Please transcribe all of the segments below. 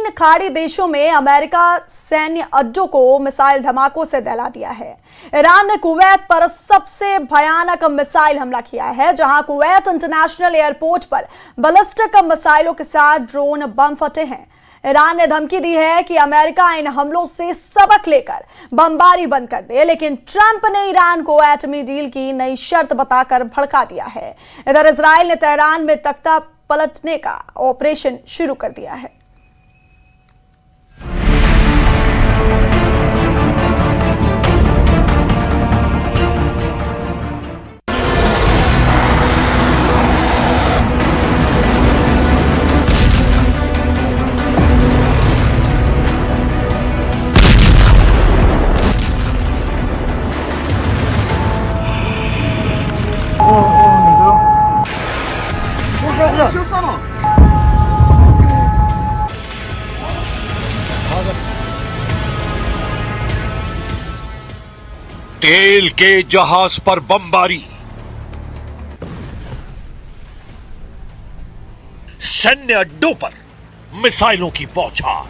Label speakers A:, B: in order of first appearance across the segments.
A: तीन खाड़ी देशों में अमेरिका सैन्य अड्डों को मिसाइल धमाकों से दहला दिया है। ईरान ने कुवैत पर सबसे भयानक मिसाइल हमला किया है, जहां कुवैत इंटरनेशनल एयरपोर्ट पर बैलिस्टिक मिसाइलों के साथ ड्रोन बम फटे हैं। ईरान ने धमकी दी है कि अमेरिका इन हमलों से सबक लेकर बमबारी बंद कर दे, लेकिन ट्रंप ने ईरान को एटमी डील की नई शर्त बताकर भड़का दिया है। इधर इजराइल ने तेहरान में तख्ता पलटने का ऑपरेशन शुरू कर दिया है।
B: तेल के जहाज पर बमबारी, सैन्य अड्डों पर मिसाइलों की बौछार।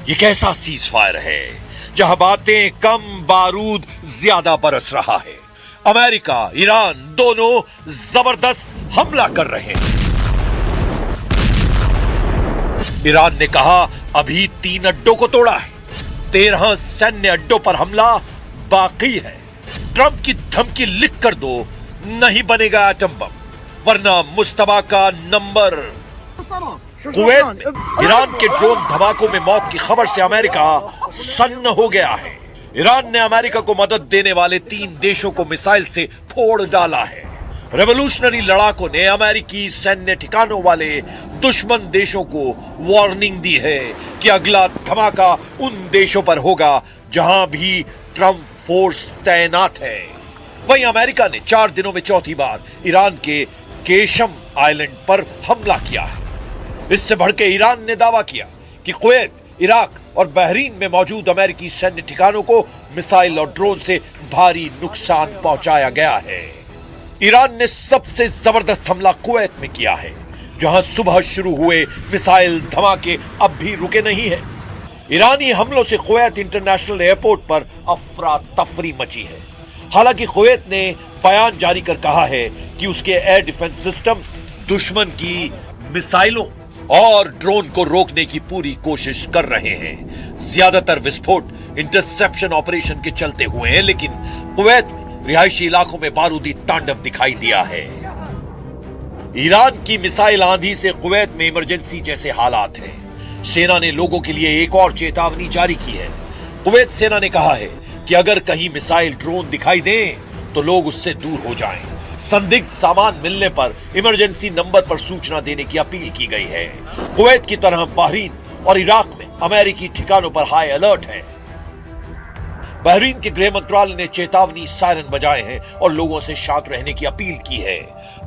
B: यह कैसा सीज फायर है जहां बातें कम, बारूद ज्यादा बरस रहा है। अमेरिका, ईरान दोनों जबरदस्त हमला कर रहे हैं। ईरान ने कहा अभी 3 अड्डों को तोड़ा है, 13 सैन्य अड्डों पर हमला बाकी है। ट्रंप की धमकी लिख कर दो, नहीं बनेगा एटम बम, वरना मुस्तफा का नंबर। कुवैत में ईरान के ड्रोन धमाकों में मौत की खबर से अमेरिका सन्न हो गया है। ईरान ने अमेरिका को मदद देने वाले 3 देशों को मिसाइल से फोड़ डाला है। रेवोल्यूशनरी लड़ाकों ने अमेरिकी सैन्य ठिकानों वाले दुश्मन देशों को वार्निंग दी है कि अगला धमाका उन देशों पर होगा जहां भी ट्रंप फोर्स तैनात है। वहीं अमेरिका ने 4 दिनों में चौथी बार ईरान के केशम आइलैंड पर हमला किया है। इससे भड़के ईरान ने दावा किया कि कुवैत, इराक और बहरीन में मौजूद अमेरिकी सैन्य ठिकानों को मिसाइल और ड्रोन से भारी नुकसान पहुंचाया गया है। ईरान ने सबसे जबरदस्त हमला कुवैत में किया है, जहां सुबह शुरू हुए मिसाइल धमाके अब भी रुके नहीं है। ईरानी हमलों से कुवैत इंटरनेशनल एयरपोर्ट पर अफरा तफरी मची है। हालांकि कुवैत ने बयान जारी कर कहा है कि उसके एयर डिफेंस सिस्टम दुश्मन की मिसाइलों और ड्रोन को रोकने की पूरी कोशिश कर रहे हैं। ज्यादातर विस्फोट इंटरसेप्शन ऑपरेशन के चलते हुए हैं, लेकिन कुवैत में रिहायशी इलाकों में बारूदी तांडव दिखाई दिया है। ईरान की मिसाइल आंधी से कुवैत में इमरजेंसी जैसे हालात हैं। सेना ने लोगों के लिए एक और चेतावनी जारी की है। कुवैत सेना ने कहा है कि अगर कहीं मिसाइल ड्रोन दिखाई दें तो लोग उससे दूर हो जाएं। संदिग्ध सामान मिलने पर इमरजेंसी नंबर पर सूचना देने की अपील की गई है। कुवैत की तरह बहरीन और इराक में अमेरिकी ठिकानों पर हाई अलर्ट है। बहरीन के गृह मंत्रालय ने चेतावनी सायरन बजाए हैं और लोगों से शांत रहने की अपील की है।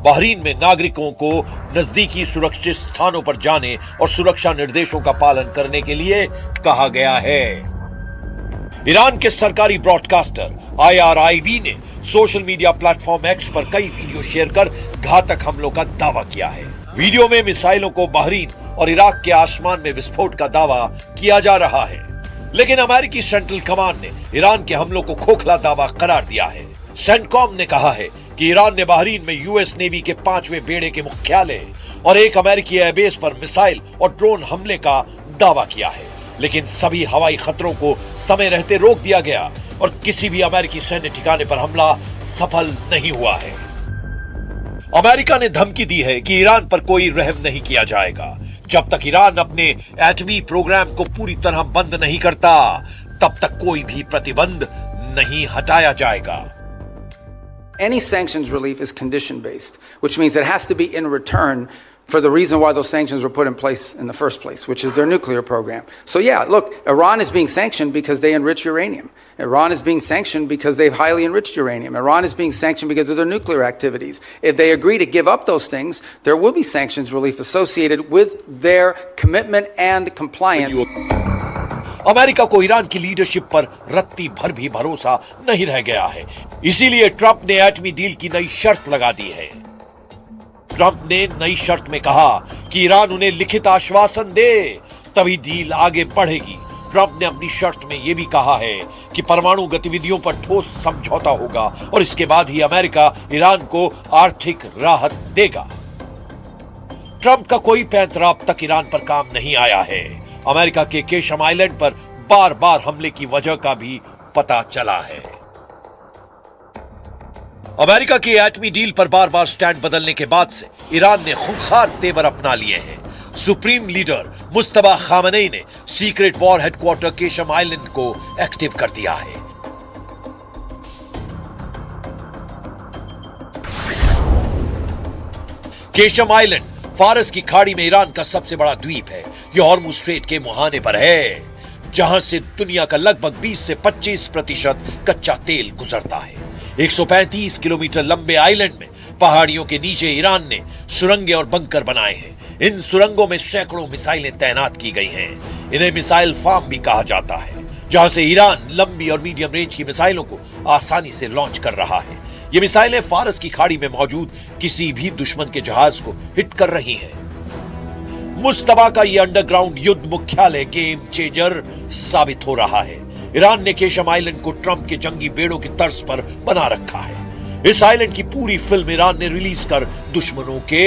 B: बहरीन में नागरिकों को नजदीकी सुरक्षित स्थानों पर जाने और सुरक्षा निर्देशों का पालन करने के लिए कहा गया है। ईरान के सरकारी ब्रॉडकास्टर IRIB ने सोशल मीडिया प्लेटफॉर्म X पर कई वीडियो शेयर कर घातक हमलों का दावा किया है। वीडियो में मिसाइलों को बहरीन और इराक के आसमान में विस्फोट का दावा किया जा रहा है, लेकिन अमेरिकी सेंट्रल कमांड ने ईरान के हमलों को खोखला दावा करार दिया है। सेंटकॉम ने कहा है कि ईरान ने बहरीन में US नेवी के 5वें बेड़े के मुख्यालय और एक अमेरिकी एयरबेस पर मिसाइल और ड्रोन हमले का दावा किया है, लेकिन सभी हवाई खतरों को समय रहते रोक दिया गया और किसी भी अमेरिकी सैन्य ठिकाने पर हमला सफल नहीं हुआ है। अमेरिका ने धमकी दी है कि ईरान पर कोई रहम नहीं किया जाएगा। जब तक ईरान अपने एटमी प्रोग्राम को पूरी तरह बंद नहीं करता, तब तक कोई भी प्रतिबंध नहीं हटाया जाएगा।
C: Any sanctions relief is condition based, which means it has to be in return for the reason why those sanctions were put in place in the first place, which is their nuclear program. So yeah, look, Iran is being sanctioned because they enrich uranium. Iran is being sanctioned because they've highly enriched uranium. Iran is being sanctioned because of their nuclear activities. If they agree to give up those things, there will be sanctions relief associated with their commitment and compliance.
B: America को Iran की leadership पर रत्ती भर भी भरोसा नहीं रह गया है। इसीलिए ट्रंप ने एटमी डील की नई शर्त लगा दी है। ट्रंप ने नई शर्त में कहा कि ईरान उन्हें लिखित आश्वासन दे तभी डील आगे बढ़ेगी। ट्रंप ने अपनी शर्त में यह भी कहा है कि परमाणु गतिविधियों पर ठोस समझौता होगा और इसके बाद ही अमेरिका ईरान को आर्थिक राहत देगा। ट्रंप का कोई पैंतरा अब तक ईरान पर काम नहीं आया है। अमेरिका के केशम आइलैंड पर बार बार हमले की वजह का भी पता चला है। अमेरिका की एटमी डील पर बार बार स्टैंड बदलने के बाद से ईरान ने खूंखार तेवर अपना लिए हैं। सुप्रीम लीडर मुस्तफा खामनेई ने secret war headquarter Qeshm island को एक्टिव कर दिया है। केशम आइलैंड फारस की खाड़ी में ईरान का सबसे बड़ा द्वीप है। यह हॉर्मुज स्ट्रेट के मुहाने पर है, जहां से दुनिया का लगभग 20 से 25% कच्चा तेल गुजरता है। 135 किलोमीटर लंबे आइलैंड में पहाड़ियों के नीचे ईरान ने सुरंगें और बंकर बनाए हैं। इन सुरंगों में सैकड़ों मिसाइलें तैनात की गई हैं। इन्हें मिसाइल फार्म भी कहा जाता है, जहां से ईरान लंबी और मीडियम रेंज की मिसाइलों को आसानी से लॉन्च कर रहा है। ये मिसाइलें फारस की खाड़ी में मौजूद किसी भी दुश्मन के जहाज को हिट कर रही हैं। मुस्तफा का यह अंडरग्राउंड युद्ध मुख्यालय गेम चेंजर साबित हो रहा है। ईरान ने केशम आइलैंड को ट्रंप के जंगी बेड़ों की तर्ज पर बना रखा है। इस आइलैंड की पूरी फिल्म ईरान ने रिलीज कर दुश्मनों के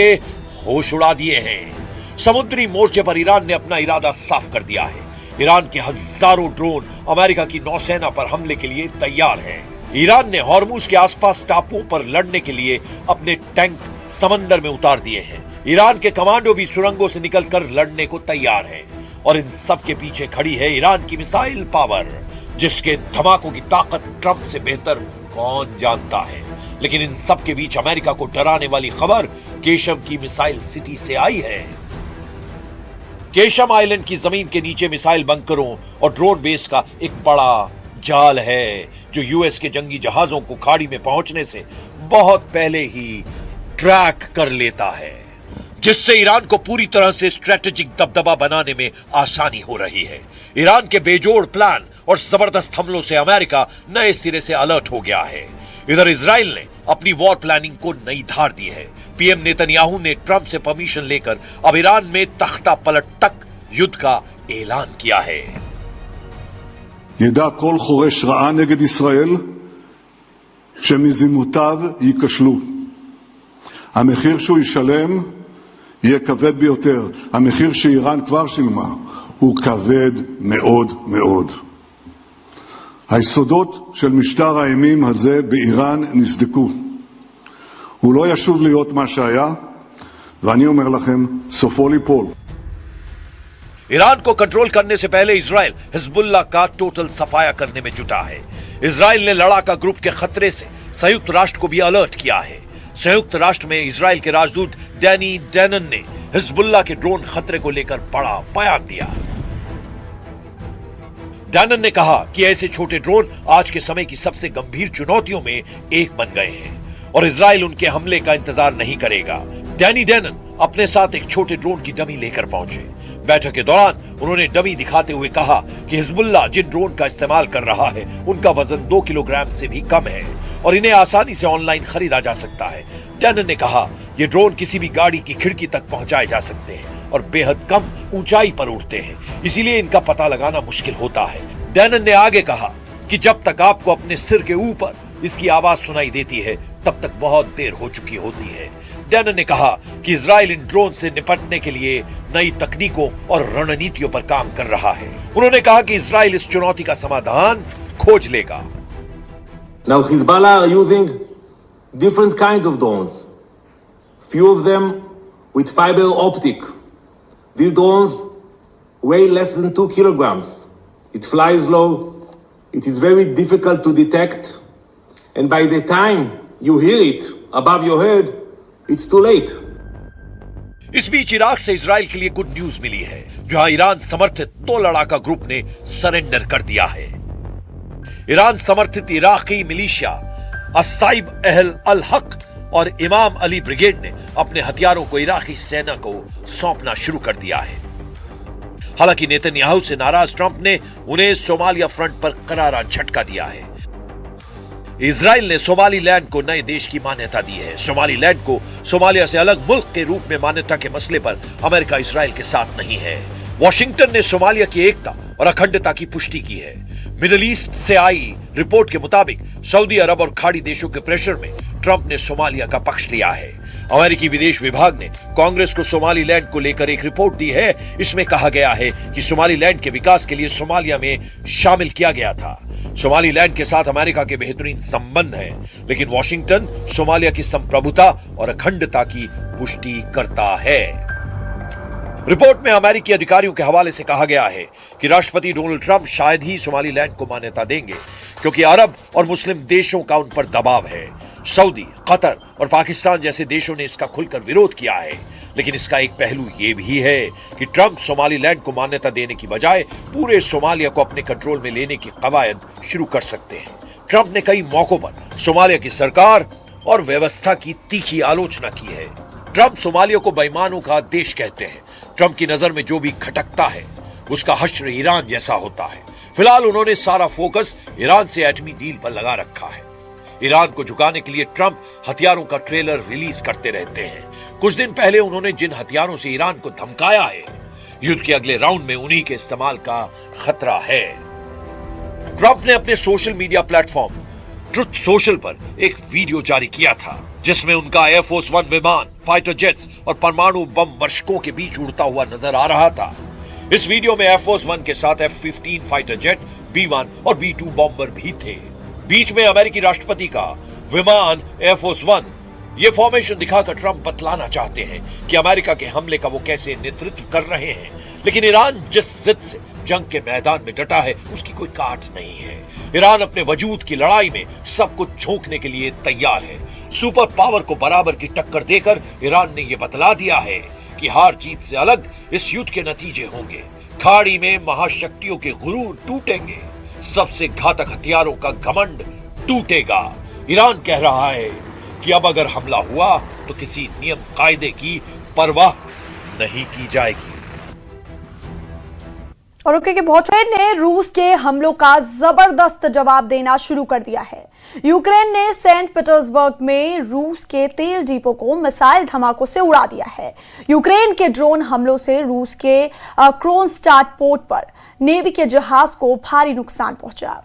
B: होश उड़ा दिए हैं। समुद्री मोर्चे पर ईरान ने अपना इरादा साफ कर दिया है। ईरान के हजारों ड्रोन अमेरिका की नौसेना पर हमले के लिए तैयार हैं। ईरान ने हॉर्मुज के आसपास टापुओं पर लड़ने के लिए अपने टैंक समंदर में उतार दिए हैं। ईरान के कमांडो भी सुरंगों से निकलकर लड़ने को तैयार हैं। और इन सब के पीछे खड़ी है ईरान की मिसाइल पावर, जिसके धमाकों की ताकत ट्रंप से बेहतर कौन जानता है। लेकिन इन सब के बीच अमेरिका को डराने वाली खबर केशम की मिसाइल सिटी से आई है। केशम आइलैंड की जमीन के नीचे मिसाइल बंकरों और ड्रोन बेस का एक बड़ा जाल है, जो यूएस के जंगी जहाजों को खाड़ी में पहुंचने से बहुत पहले ही ट्रैक कर लेता है, जिससे ईरान को पूरी तरह से स्ट्रेटेजिक दबदबा बनाने में आसानी हो रही है। ईरान के बेजोड़ प्लान और जबरदस्त हमलों से अमेरिका नए सिरे से अलर्ट हो गया है। इधर इजराइल ने अपनी वॉर प्लानिंग को नई धार दी है। पीएम नेतन्याहू ने ट्रंप से परमिशन लेकर अब ईरान में तख्ता पलट तक युद्ध का ऐलान किया है।
D: ידע כל חורש רעה נגד ישראל שמזימותיו ייכשלו. המחיר שהוא ישלם יהיה כבד ביותר. המחיר שאיראן כבר שילמה הוא כבד מאוד מאוד. היסודות של משטר האימים הזה באיראן נסדקו. הוא לא ישוב להיות מה שהיה, ואני אומר לכם, סופו ליפול.
B: ईरान को कंट्रोल करने से पहले इजराइल हिजबुल्लाह का टोटल सफाया करने में जुटा है। इजराइल ने लड़ाका ग्रुप के खतरे से संयुक्त राष्ट्र को भी अलर्ट किया है। संयुक्त राष्ट्र में इजराइल के राजदूत डैनी डैनन ने हिजबुल्लाह के ड्रोन खतरे को लेकर बड़ा बयान दिया। डैनन ने कहा कि ऐसे छोटे ड्रोन आज के समय की सबसे गंभीर चुनौतियों में एक बन गए हैं और इजराइल उनके हमले का इंतजार नहीं करेगा। डैनी डैनन अपने साथ एक छोटे ड्रोन की डमी लेकर पहुंचे। बैठक के दौरान उन्होंने डमी दिखाते हुए कहा कि हिजबुल्लाह जिन ड्रोन का इस्तेमाल कर रहा है उनका वजन 2 किलोग्राम से भी कम है और इन्हें आसानी से ऑनलाइन खरीदा जा सकता है। डैनन ने कहा, ये ड्रोन किसी भी गाड़ी की खिड़की तक पहुंचाए जा सकते हैं और बेहद कम ऊंचाई पर उड़ते हैं, इसीलिए इनका पता लगाना मुश्किल होता है। डैनन ने आगे कहा कि जब तक आपको अपने सिर के ऊपर इसकी आवाज सुनाई देती है तब तक बहुत देर हो चुकी होती है। डैनन ने कहा कि इजराइल इन ड्रोन से निपटने के लिए नई तकनीकों और रणनीतियों पर काम कर रहा है। उन्होंने कहा कि इजराइल इस चुनौती का समाधान खोज लेगा।
E: Now Hezbollah are using different kinds of drones. Few of them with fiber optic. These drones weigh less than 2 kilograms. It flies low. It is very difficult to detect. And by the time you hear it above your head, it's too late.
B: इस बीच Iraq से Israel के लिए good news मिली है, जहां Iran समर्थित 2 लड़ाका group ने surrender कर दिया है। ईरान समर्थित इराकी मिलिशिया अस्साइब अहल अल हक और इमाम अली ब्रिगेड ने अपने हथियारों को इराकी सेना को सौंपना शुरू कर दिया है। हालांकि नेतन्याहू से नाराज ट्रंप ने उन्हें सोमालिया फ्रंट पर करारा झटका दिया है। इजराइल ने सोमालीलैंड को नए देश की मान्यता दी है। सोमालीलैंड को सोमालिया से अलग मुल्क के रूप में मान्यता के मसले पर अमेरिका इजराइल के साथ नहीं है। वॉशिंगटन ने सोमालिया की एकता और अखंडता की पुष्टि की है। मिडिल ईस्ट से आई रिपोर्ट के मुताबिक सऊदी अरब और खाड़ी देशों के प्रेशर में ट्रंप ने सोमालिया का पक्ष लिया है। अमेरिकी विदेश विभाग ने कांग्रेस को सोमालीलैंड को लेकर एक रिपोर्ट दी है। इसमें कहा गया है कि सोमालीलैंड के विकास के लिए सोमालिया में शामिल किया गया था। सोमालीलैंड के साथ अमेरिका के बेहतरीन संबंध हैं, लेकिन वॉशिंगटन सोमालिया की संप्रभुता और अखंडता की पुष्टि करता है। रिपोर्ट में अमेरिकी अधिकारियों के हवाले से कहा गया है कि राष्ट्रपति डोनाल्ड ट्रंप शायद ही सोमालीलैंड को मान्यता देंगे, क्योंकि अरब और मुस्लिम देशों का उन पर दबाव है। सऊदी, कतर और पाकिस्तान जैसे देशों ने इसका खुलकर विरोध किया है। लेकिन इसका एक पहलू यह भी है कि ट्रंप सोमालीलैंड को मान्यता देने की बजाय पूरे सोमालिया को अपने कंट्रोल में लेने की कवायद शुरू कर सकते हैं। ट्रंप ने कई मौकों पर सोमालिया की सरकार और व्यवस्था की तीखी आलोचना की है। ट्रंप सोमालिया को बेईमानों का देश कहते हैं। ट्रंप की नजर में जो भी खटकता है उसका हश्र ईरान जैसा होता है। फिलहाल उन्होंने सारा फोकस ईरान से एटमी डील पर लगा रखा है। ईरान को झुकाने के लिए ट्रंप हथियारों का ट्रेलर रिलीज करते रहते हैं। कुछ दिन पहले उन्होंने जिन हथियारों से ईरान को धमकाया है, युद्ध के अगले राउंड में उन्हीं के इस्तेमाल का खतरा है। ट्रंप ने अपने social media platform truth social पर एक वीडियो जारी किया था, जिसमें उनका एयरफोर्स 1 विमान, फाइटर जेट्स और परमाणु बम वर्षकों के बीच उड़ता हुआ नजर आ रहा था। इस वीडियो में एयरफोर्स 1 के साथ F-15 फाइटर जेट, B-1 और B-2 बॉम्बर भी थे। बीच में अमेरिकी राष्ट्रपति का विमान एयरफोर्स 1। ये फॉर्मेशन दिखाकर ट्रंप बतलाना चाहते हैं कि अमेरिका के हमले का वो कैसे नेतृत्व कर रहे हैं। लेकिन ईरान जिस जिद से जंग के मैदान में डटा है, उसकी कोई काट नहीं है। ईरान अपने वजूद की लड़ाई में सब कुछ झोंकने के लिए तैयार है। सुपर पावर को बराबर की टक्कर देकर ईरान ने यह बतला दिया है कि हार जीत से अलग इस युद्ध के नतीजे होंगे। खाड़ी में महाशक्तियों के गुरूर टूटेंगे, सबसे घातक हथियारों का घमंड टूटेगा। ईरान कह रहा है कि अब अगर हमला हुआ तो किसी नियम कायदे की परवाह नहीं की जाएगी।
A: और यूक्रेन के बहुत ने रूस के हमलों का जबरदस्त जवाब देना शुरू कर दिया है। यूक्रेन ने सेंट पीटर्सबर्ग में रूस के तेल डिपो को मिसाइल धमाकों से उड़ा दिया है। यूक्रेन के ड्रोन हमलों से रूस के क्रोनस्टाड पोर्ट पर नेवी के जहाज को भारी नुकसान पहुंचा।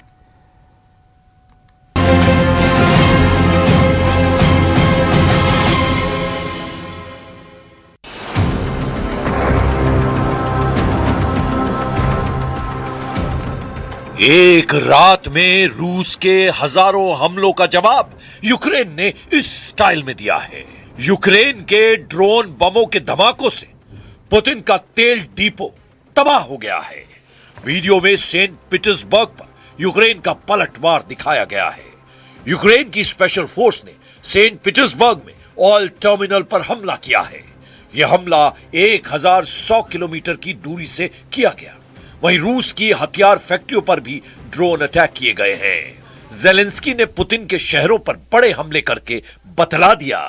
B: एक रात में रूस के हजारों हमलों का जवाब यूक्रेन ने इस स्टाइल में दिया है। यूक्रेन के ड्रोन बमों के धमाकों से पुतिन का तेल डिपो तबाह हो गया है। वीडियो में सेंट पीटर्सबर्ग पर यूक्रेन का पलटवार दिखाया गया है। यूक्रेन की स्पेशल फोर्स ने सेंट पीटर्सबर्ग में ऑयल टर्मिनल पर हमला किया है। यह हमला 1100 किलोमीटर की दूरी से किया गया। वहीं रूस की हथियार फैक्ट्रियों पर भी ड्रोन अटैक किए गए हैं। जेलेंस्की ने पुतिन के शहरों पर बड़े हमले करके बतला दिया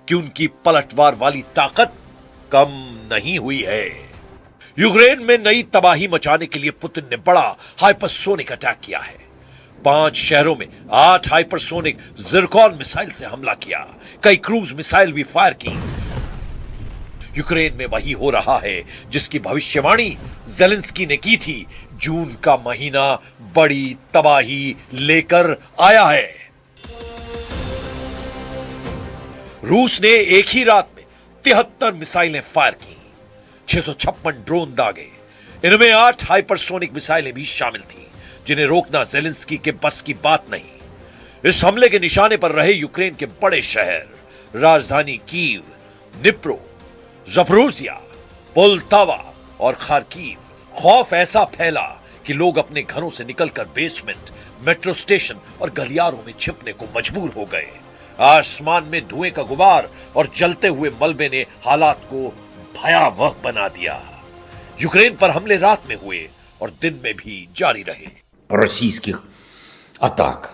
B: कि उनकी पलटवार वाली ताकत कम नहीं हुई है। यूक्रेन में नई तबाही मचाने के लिए पुतिन ने बड़ा हाइपरसोनिक अटैक किया है। 5 शहरों में 8 हाइपरसोनिक जिरकॉन मिसाइल से हमला किया। कई क्रूज मिसाइल भी फायर की। यूक्रेन में वही हो रहा है जिसकी भविष्यवाणी जेलेंस्की ने की थी। जून का महीना बड़ी तबाही लेकर आया है। रूस ने एक ही रात में 73 मिसाइलें फायर की, 656 ड्रोन दागे। इनमें 8 हाइपरसोनिक मिसाइलें भी शामिल थीं, जिन्हें रोकना जेलेंस्की के बस की बात नहीं। इस हमले के निशाने पर रहे यूक्रेन के बड़े शहर, राजधानी कीव, निप्रो, ज़पोरिज़िया, पोल्टावा और खार्किव। खौफ ऐसा फैला कि लोग अपने घरों से निकलकर बेसमेंट, मेट्रो स्टेशन और गलियारों में छिपने को मजबूर हो गए। आसमान में धुएं का गुबार और जलते हुए मलबे ने हालात को भयावह बना दिया। यूक्रेन पर हमले रात में हुए और दिन में भी जारी रहे।
F: Російських атак.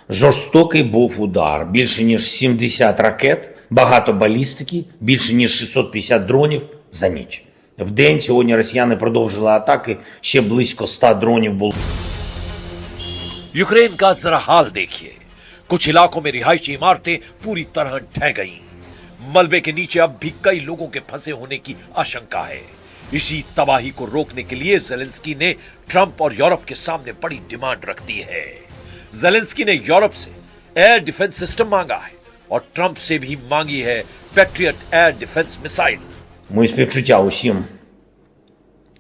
F: Жорстокий був удар. Більше ніж 70 ракет, багато балістики, більше ніж 650 дронів за ніч. В день сьогодні росіяни продовжили атаки, ще близько 100 дронів було.
B: यूक्रेन का जरा हाल देखिए। कुछ इलाकों में रिहायशी इमारतें पूरी तरह ढह गईं। मलबे के नीचे अब भी कई लोगों के फंसे होने की आशंका है। इसी तबाही को रोकने के लिए जेलेंस्की ने ट्रंप और यूरोप के सामने बड़ी डिमांड रख दी है। जेलेंस्की ने यूरोप से एयर डिफेंस सिस्टम मांगा है और ट्रंप से भी मांगी है patriot air defence missile.
F: Мої співчуття усім,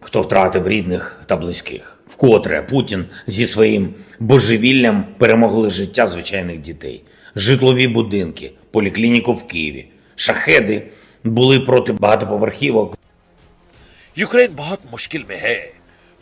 F: хто втратив рідних та близьких. Вкотре Путін зі своїм божевіллям перемогли життя звичайних дітей. Житлові будинки, поліклініку в Києві, шахеди були проти багатоповерхівок.
B: Ukraine बहुत मुश्किल में है।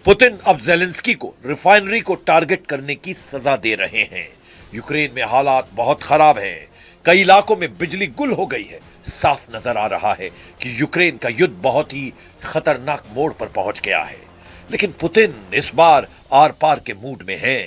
B: पुतिन अब जेलेंस्की को रिफाइनरी को टारगेट करने की सजा दे रहे हैं। यूक्रेन में हालात बहुत खराब हैं। कई इलाकों में बिजली गुल हो गई है। साफ नजर आ रहा है कि यूक्रेन का युद्ध बहुत ही खतरनाक मोड़ पर पहुंच गया है। लेकिन पुतिन इस बार आर पार के मूड में है।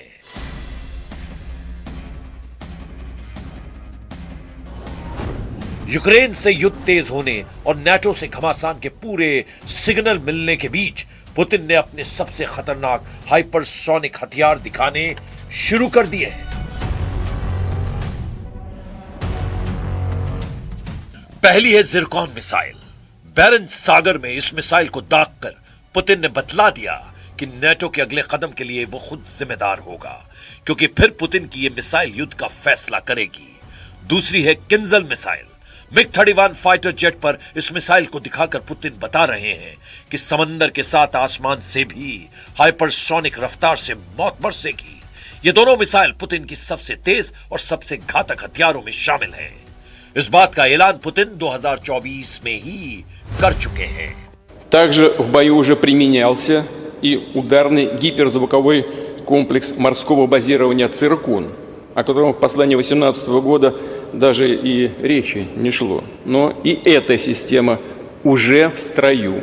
B: यूक्रेन से युद्ध तेज होने और नाटो से घमासान के पूरे सिग्नल मिलने के बीच पुतिन ने अपने सबसे खतरनाक हाइपरसोनिक हथियार दिखाने शुरू कर दिए हैं। पहली है जिरकॉन मिसाइल। बैरेंट सागर में इस मिसाइल को दागकर पुतिन ने बतला दिया कि नाटो के अगले कदम के लिए वो खुद जिम्मेदार होगा, क्योंकि फिर पुतिन की ये मिसाइल युद्ध का फैसला करेगी। दूसरी है किंजल मिसाइल। मिग-31 फाइटर जेट पर इस मिसाइल को दिखाकर पुतिन बता रहे हैं कि समंदर के साथ आसमान से भी हाइपरसोनिक रफ्तार से मौत बरसेगी। ये दोनों मिसाइल पुतिन की सबसे तेज और सबसे घातक हथियारों में शामिल हैं। इस बात का ऐलान पुतिन 2024 में ही कर चुके हैं।
G: Также в бою уже применялся и ударный гиперзвуковой комплекс морского базирования «Циркон», о котором в послании 2018 года даже и речи не шло. Но и эта система уже в строю.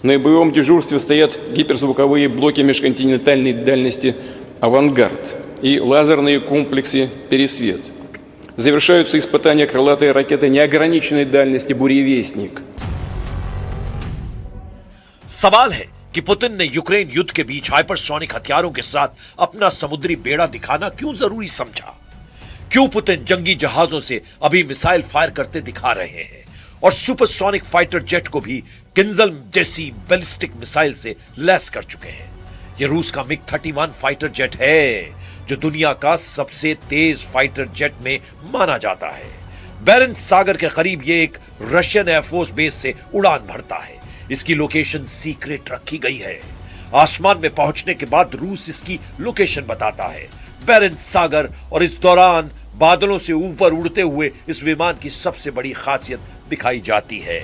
G: На боевом дежурстве стоят гиперзвуковые блоки межконтинентальной дальности «Авангард» и лазерные комплексы «Пересвет». Завершаются испытания крылатой ракеты неограниченной дальности «Буревестник».
B: सवाल है कि पुतिन ने यूक्रेन युद्ध के बीच हाइपरसोनिक हथियारों के साथ अपना समुद्री बेड़ा दिखाना क्यों जरूरी समझा? क्यों पुतिन जंगी जहाजों से अभी मिसाइल फायर करते दिखा रहे हैं और सुपरसोनिक फाइटर जेट को भी किंजल जैसी बैलिस्टिक मिसाइल से लैस कर चुके हैं? यह रूस का मिग-31 फाइटर जेट है, जो दुनिया का सबसे तेज फाइटर जेट में माना जाता है। बैरेंट सागर के करीब यह एक रशियन एयरफोर्स बेस से उड़ान भरता है। इसकी लोकेशन सीक्रेट रखी गई है। आसमान में पहुंचने के बाद रूस इसकी लोकेशन बताता है, बैरेंट सागर, और इस दौरान बादलों से ऊपर उड़ते हुए इस विमान की सबसे बड़ी खासियत दिखाई जाती है।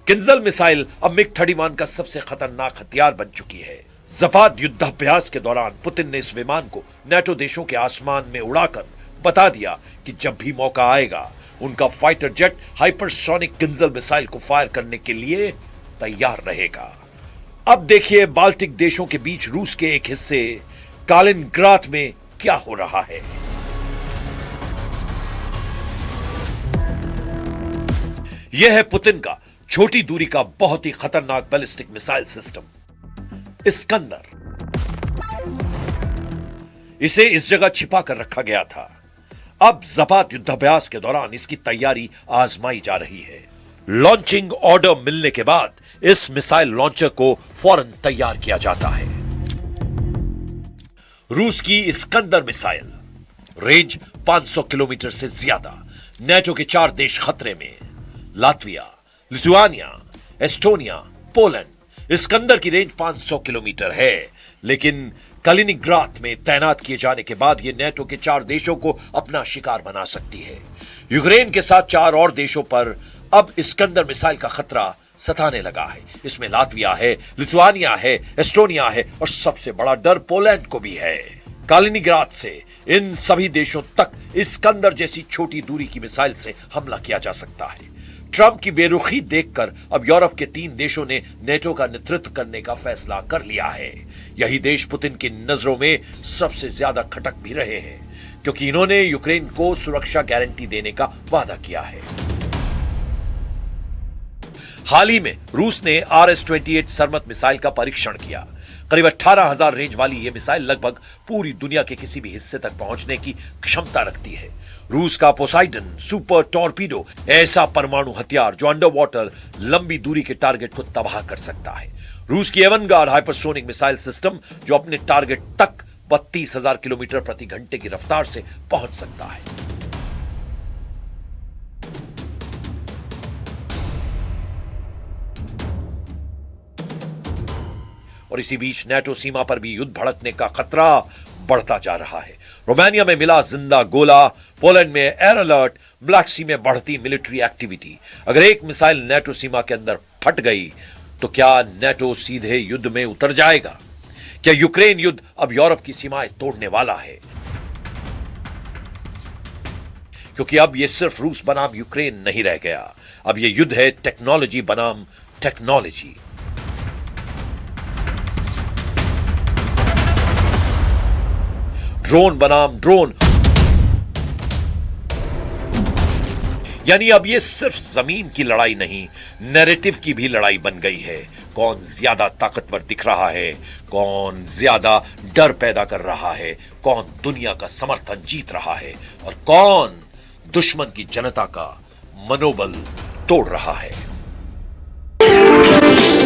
B: किंजल मिसाइल अब मिग-31 का सबसे खतरनाक हथियार बन चुकी है। ज़पाद युद्धाभ्यास के दौरान पुतिन ने इस विमान को नाटो देशों के आसमान में उड़ाकर बता दिया कि जब भी मौका आएगा उनका fighter jet hypersonic Kinjal missile को फायर करने के लिए तैयार रहेगा। अब देखिए बाल्टिक देशों के बीच रूस के एक हिस्से कालिनग्राद में क्या हो रहा है। यह है पुतिन का छोटी दूरी का बहुत ही खतरनाक बैलिस्टिक मिसाइल सिस्टम इस्कंदर। इसे इस जगह छिपा कर रखा गया था। अब ज़पाद युद्धाभ्यास के दौरान इसकी तैयारी आजमाई जा रही है। लॉन्चिंग ऑर्डर मिलने के बाद इस मिसाइल लॉन्चर को फौरन तैयार किया जाता है। रूस की इस्कंदर मिसाइल, रेंज 500 किलोमीटर से ज्यादा। नाटो के 4 देश खतरे में, Latvia, Lithuania, Estonia, Poland. Iskander की रेंज 500 किलोमीटर है, लेकिन कलिनिंग्राद में तैनात किए जाने के बाद यह नाटो के 4 देशों को अपना शिकार बना सकती है। यूक्रेन के साथ 4 और देशों पर अब इस्कंदर मिसाइल का खतरा सताने लगा है। इसमें लातविया है, लिथुआनिया है, एस्टोनिया है और सबसे बड़ा डर पोलैंड को भी है। कलिनिंग्राद से इन सभी देशों तक इस्कंदर जैसी छोटी दूरी की मिसाइल से हमला किया जा सकता है। ट्रंप की बेरुखी देखकर अब यूरोप के 3 देशों ने नाटो का नेतृत्व करने का फैसला कर लिया है। यही देश पुतिन की नजरों में सबसे ज्यादा खटक भी रहे हैं, क्योंकि इन्होंने यूक्रेन को सुरक्षा गारंटी देने का वादा किया है। हाल ही में रूस ने RS-28 सरमत मिसाइल का परीक्षण किया। करीब 18,000 रेंज वाली यह मिसाइल लगभग पूरी दुनिया के किसी भी हिस्से तक पहुंचने की क्षमता रखती है। रूस का पोसाइडन सुपर टॉर्पीडो ऐसा परमाणु हथियार जो अंडर वाटर लंबी दूरी के टारगेट को तबाह कर सकता है। रूस की एवनगार्ड हाइपरसोनिक मिसाइल सिस्टम जो अपने टारगेट तक 32,000 किलोमीटर प्रति घंटे की रफ्तार से पहुंच सकता है। और इसी बीच नेटो सीमा पर भी युद्ध भड़कने का खतरा बढ़ता जा रहा है। रोमानिया में मिला जिंदा गोला, पोलैंड में एयर अलर्ट, ब्लैक सी में बढ़ती मिलिट्री एक्टिविटी। अगर एक मिसाइल नेटो सीमा के अंदर फट गई तो क्या नेटो सीधे युद्ध में उतर जाएगा? क्या यूक्रेन युद्ध अब यूरोप की सीमाएं तोड़ने वाला है? क्योंकि अब यह सिर्फ रूस बनाम यूक्रेन नहीं रह गया, अब यह युद्ध है टेक्नोलॉजी बनाम टेक्नोलॉजी। ड्रोन बनाम ड्रोन, यानी अब यह सिर्फ जमीन की लड़ाई नहीं, नैरेटिव की भी लड़ाई बन गई है। कौन ज्यादा ताकतवर दिख रहा है, कौन ज्यादा डर पैदा कर रहा है, कौन दुनिया का समर्थन जीत रहा है और कौन दुश्मन की जनता का मनोबल तोड़ रहा है।